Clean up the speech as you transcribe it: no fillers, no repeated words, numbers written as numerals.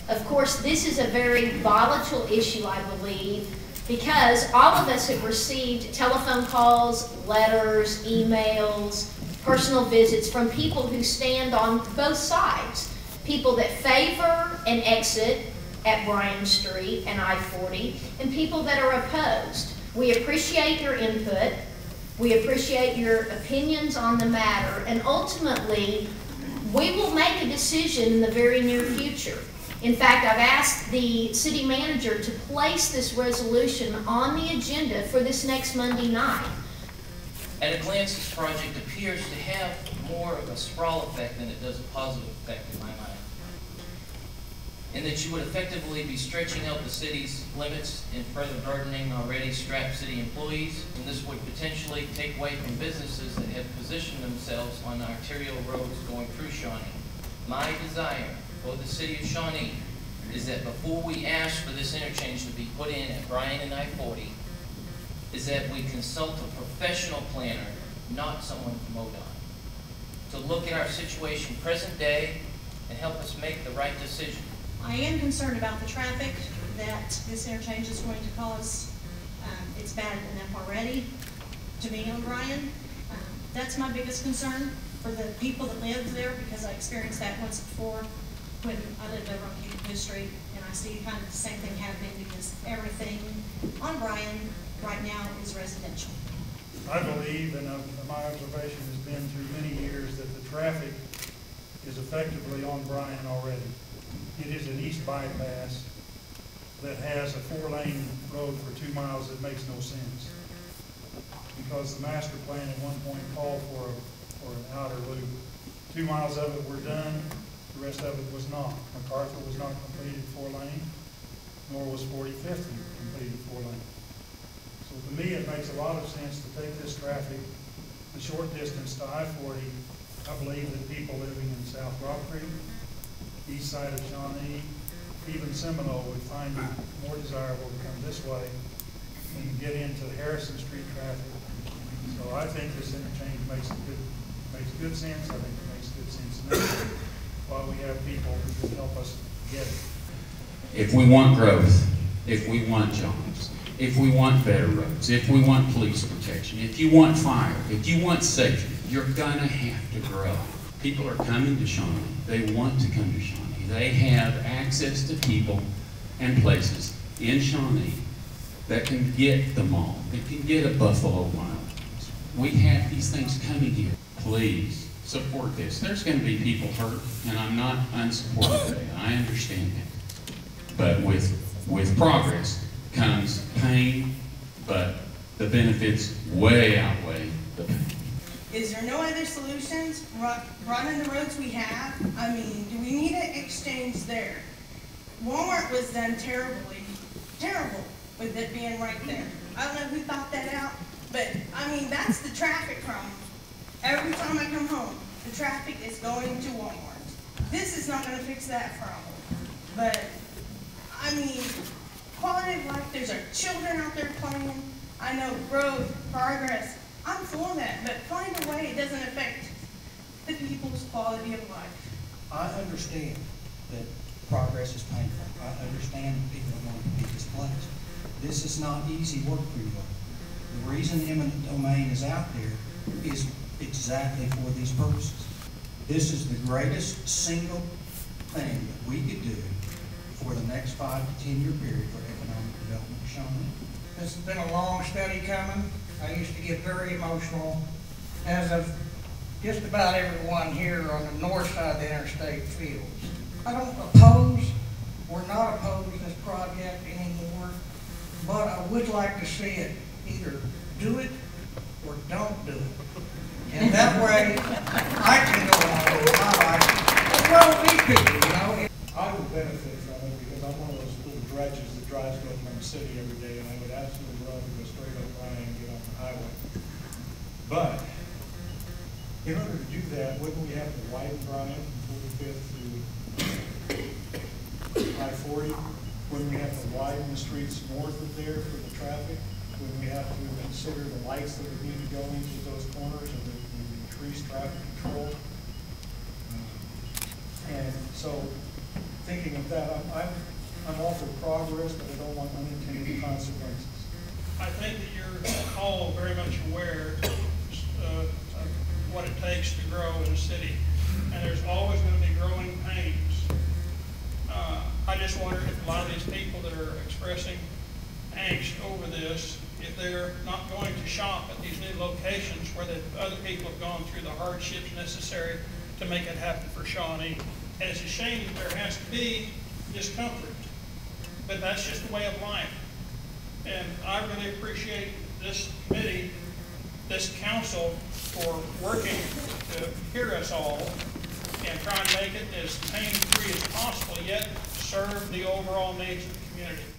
Of course, this is a very volatile issue, I believe, because all of us have received telephone calls, letters, emails, personal visits from people who stand on both sides. People that favor an exit at Bryan Street and I-40, and people that are opposed. We appreciate your input. We appreciate your opinions on the matter, and ultimately, we will make a decision in the very near future. In fact, I've asked the city manager to place this resolution on the agenda for this next Monday night. At a glance, this project appears to have more of a sprawl effect than it does a positive effect in my mind. In that you would effectively be stretching out the city's limits and further burdening already strapped city employees, and this would potentially take away from businesses that have positioned themselves on arterial roads going through Shawnee. My desire for the city of Shawnee is that before we ask for this interchange to be put in at Bryan and I-40, is that we consult a professional planner, not someone from ODOT, to look at our situation present day and help us make the right decision. I am concerned about the traffic that this interchange is going to cause. It's bad enough already to me on Bryan. That's my biggest concern for the people that live there, because I experienced that once before when I lived over on Interstate Street, and I see kind of the same thing happening because everything on Bryan right now is residential. I believe, and my observation has been through many years, that the traffic is effectively on Bryan already. It is an east bypass that has a 4-lane road for 2 miles that makes no sense, because the master plan at one point called for an outer loop. 2 miles of it were done, the rest of it was not. MacArthur was not completed 4-lane, nor was 45th completed 4-lane. So to me, it makes a lot of sense to take this traffic the short distance to I-40. I believe that people living in South Rock Creek, east side of Shawnee, even Seminole would find it more desirable to come this way and get into Harrison Street traffic. So I think this interchange makes good sense. I think it makes good sense now, while we have people who can help us get it. If we want growth, if we want jobs, if we want better roads, if we want police protection, if you want fire, if you want safety, you're gonna have to grow. People are coming to Shawnee. They want to come to Shawnee. They have access to people and places in Shawnee that can get the mall, that can get a Buffalo Wild Wings. We have these things coming here. Please support this. There's going to be people hurt, and I'm not unsupportive of that. I understand that. But with progress comes pain, but the benefits way outweigh the pain. Is there no other solutions? Running the roads we have? I mean, do we need an exchange there? Walmart was done terrible with it being right there. I don't know who thought that out, but I mean, that's the traffic problem. Every time I come home, the traffic is going to Walmart. This is not going to fix that problem. But, I mean, quality of life, there's our children out there playing. I know growth, progress, I'm for that, but find a way it doesn't affect the people's quality of life. I understand that progress is painful. I understand that people are going to be displaced. This is not easy work for you all. The reason eminent domain is out there is exactly for these purposes. This is the greatest single thing that we could do for the next 5 to 10 year period for economic development of Shawnee. This has been a long study coming. I used to get very emotional, as of just about everyone here on the north side of the interstate feels. I don't oppose, we're not opposed to this project anymore, but I would like to see it either do it or don't do it. And that way, I can go on with my life as well as these people, you know. I would benefit from it because I'm one of those little dredges that drives to Oklahoma City every day, and I would absolutely love to go straight up Bryan and get on the highway. But in order to do that, wouldn't we have to widen Bryan from 45th to I-40? Wouldn't we have to widen the streets north of there for the traffic? Wouldn't we have to consider the lights that would need to go into those corners and the increased traffic control? And so thinking of that. I'm all for progress, but I don't want unintended consequences. I think that you're all very much aware of what it takes to grow in a city, and there's always going to be growing pains. I just wonder if a lot of these people that are expressing angst over this, if they're not going to shop at these new locations where the other people have gone through the hardships necessary to make it happen for Shawnee. And it's a shame that there has to be discomfort, but that's just the way of life. And I really appreciate this committee, this council, for working to hear us all and try and make it as pain-free as possible, yet serve the overall needs of the community.